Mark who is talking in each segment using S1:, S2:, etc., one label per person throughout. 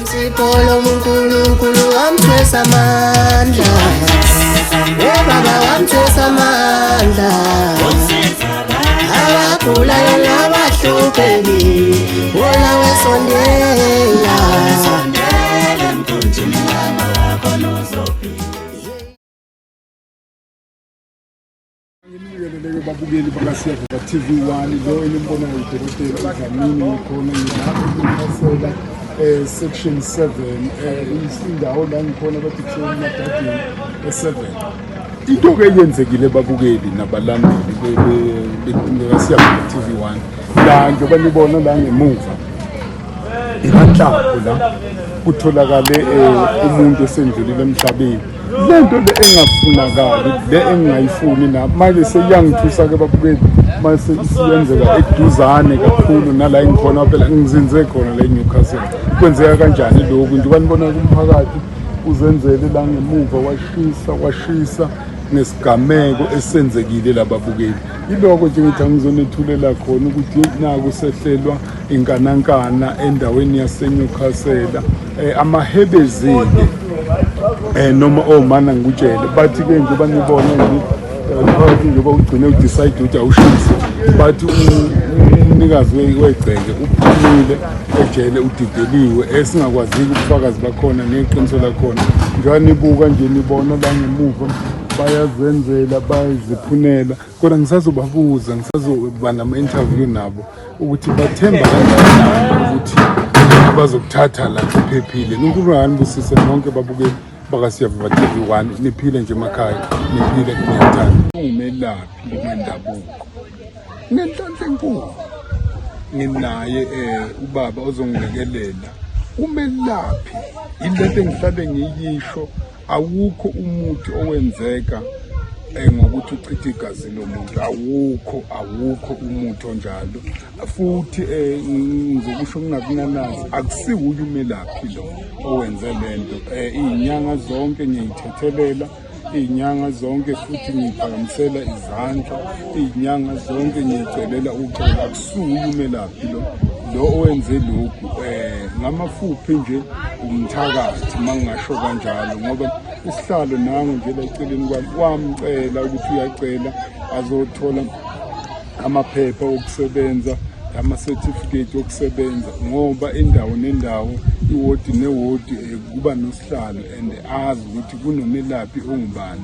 S1: Sipolo uNkulunkulu wamthwesa amandla, baba wamthwesa amandla, abagulayo nabahluphekile wona wesondela.
S2: Ngibingelele babukeli bakasiyo TV1 lo elimbona ngidokotela uZamini ngikhona ngilapha section 7 isindawo la ngikhona bathithela emadadeni e7. Into ke yenzekile babukeli nabalandeli bekasiyo TV1 la njengoba nibona la ngemuva ikanhlapho la kutholakale umuntu esendlulile emhlabeni. Lento le engafunakali le engayifuni na manje seyangithusa ke babukeli mase isiyenzeka eduzane kakhulu nala engikhona phela ngizinze khona la eNewcastle. Kwenzeka kanjani lokho nje banibona kumphakathi uzenzele la ngemuva washisa nesigameko esenzekile lababukeli. Iloko nje ngithi ngizonethulela khona ukuthi naku sehlelwa inkanankana endaweni yaseNewcastle amahebezile noma omana ngikutshele bathi ke nje banibona nje phakathi nje bawugcine udecide ukuthi awushisi bathi umnikazi wegceke uphumile ejele udideliwe esingakwazi ukufakazi bakhona neqiniso lakhona njengoba nibuka nje nibona la ngemuva bayazenzela bayaziphunela kodwa ngisazobabuza ngisazoba nama-interview nabo ukuthi bathemba kanjani ukuthi bazokuthatha la kuphephile. UNkulunkulu anibusise nonke babukeli bakasiyo TV1 niphile nje emakhaya niphile kuyathanda. Ungumelaphi wendabuko ngenhlanhla enkulu nginaye ubaba ozongilekelela umelaphi ilento engihlale ngiyisho awukho umuthi owenzeka ngokuthi uchithe igazi lomuntu awukho umuthi onjalo futhi ngizokusho ngingakunanazi akusiwuye umelaphi lo owenze lento inyanga zonke ngiyithethelela inyanga zonke futhi ngiphakamisela izandla inyanga zonke ngiyicelela ucela akusuye umelaphi lo owenze lokhu ngamafuphi nje umthakathi mangingasho kanjalo ngoba isihlalo nangu nje la eceleni kwami wamcela ukuthi uyacela azothola amaphepha okusebenza ama-certificate okusebenza ngoba indawo nendawo iwodi newodi kuba nosihlalo and azi ukuthi kunomelaphi ongubani.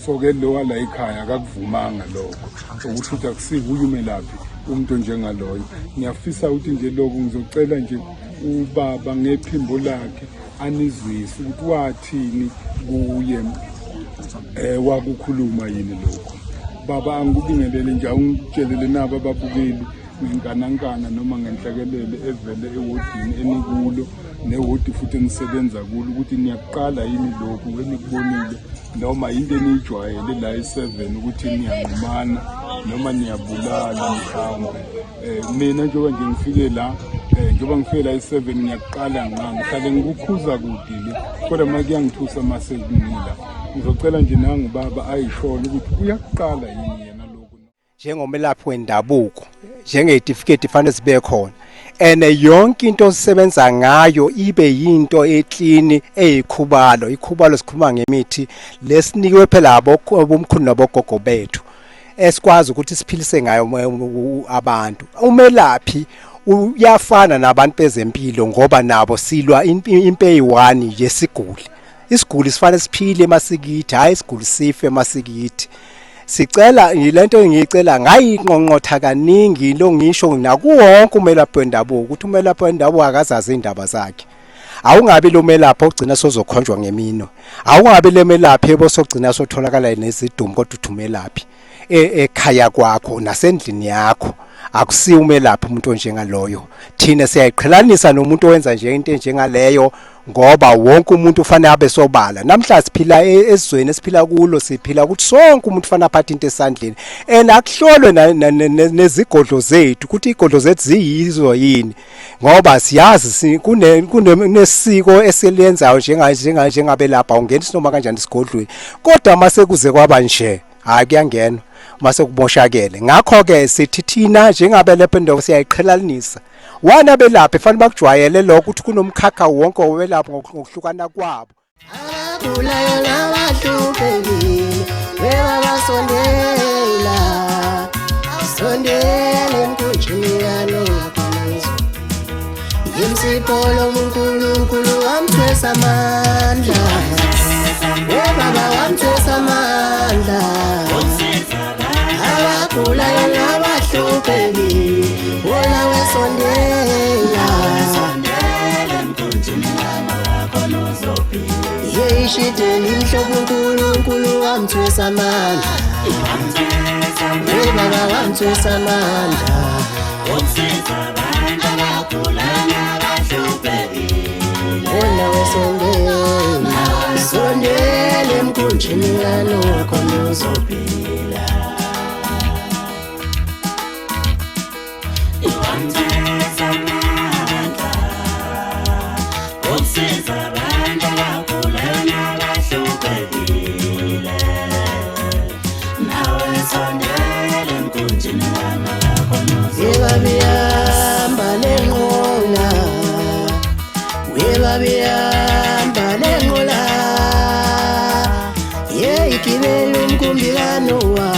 S2: So-ke lo wala ekhaya akakuvumanga lokho ukuthi akusivuye umelaphi umuntu njengaloyo. Ngiyafisa ukuthi nje lokho ngizocela nje ubaba ngephimbo lakhe anizwise ukuthi wathini kuye wakukhuluma yini lokho. Baba angikubingelele nje ungitshelele nabo ababukeli ngenkanankana noma ngenhlekelele evele ewodini enikulo newodi futhi enisebenza kulo ukuthi niyaqala yini lokhu enikubonile noma into eniyijwayele la e7 ukuthi niyanqumana noma niyabulala mhlawumbe. Mina njengoba nje ngifike la njengoba ngifike la e7 ngiyaqala ngihlale ngikukhuza kudile kodwa makuyangithusa mase ngila ngizocela nje nangu baba ayishona ukuthi uyaqala yini yena lokho
S3: njengomelaphi wendabuko njengetifiketi fanele sibe khona yonke into osebenza ngayo ibe yinto eclean eyikhubalo. Ikhubalo sikhuluma ngemithi lesinikwe phela abomkhulu nabogogo bethu esikwazi ukuthi siphilise ngayo abantu. Umelaphi uyafana nabantu bezempilo ngoba nabo silwa impi eyi-1 yesiguli. Isiguli sifanele siphile emasikithi hayi isiguli sife emasikithi. Sicela yilento engiyicela ngayinqonqotha kaningi lo ngisho nakuwonke umelaphi wendabuko ukuthi umelaphi wendabuko akazazi indaba zakhe. Awungabe lo melaphi ogcina sozokhonjwa ngemino. Awungabe le melaphi ebosogcina sotholakala nezidumo kodwa uthumelaphi ekhaya kwakho nasendlini yakho. Akusiyo umelaphi umuntu onjengaloyo. Thina siyayiqhelanisa nomuntu owenza nje into njengaleyo ngoba wonke umuntu ufanele abe sobala. Namhla siphila esizweni esiphila kulo siphila ukuthi sonke umuntu ufanele aphathe into esandleni akuhlolwe nezigodlo zethu ukuthi igodlo zethu ziyizo yini ngoba siyazi kunesiko esilenzayo njengabelapha ungena sinoma kanjani isigodlweni kodwa mase kuze kwaba nje hayi kuyangenwa mase kuboshakele. Ngakho ke sithi thina njengabelaphi ndo siyayiqhelanisa wana belaphi fanele bakujwayele lokho ukuthi kunomkhakha wonke owelaphi ngokuhlukana kwabo.
S1: Abagulayo nabahluphekile beba basondela sondela emkhunjini yanokuzo imsipho uNkulunkulu wamthwesa amandla baba wamthwesa amandla abagulayo nabahluphekile wona wesondela yeshiteli mhlobo uNkulunkulu wamthwesa amandla baba wamthwesa amandla wona wesondela sondela emkhunjini yanokhona uzophila Webabiyamba lengola Webabiyamba lengola Yeyikibela umkumbikano wa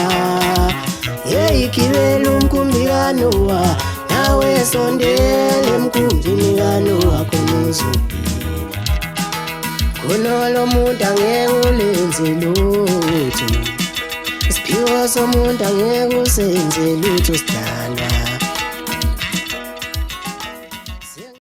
S1: Yeyikibela umkumbikano wa nawe sondele emkhunjini yanowa khonuzo Kunolo muntu angeke ulenze lutho Isiphiwo somuntu angeke usenze lutho sidalwa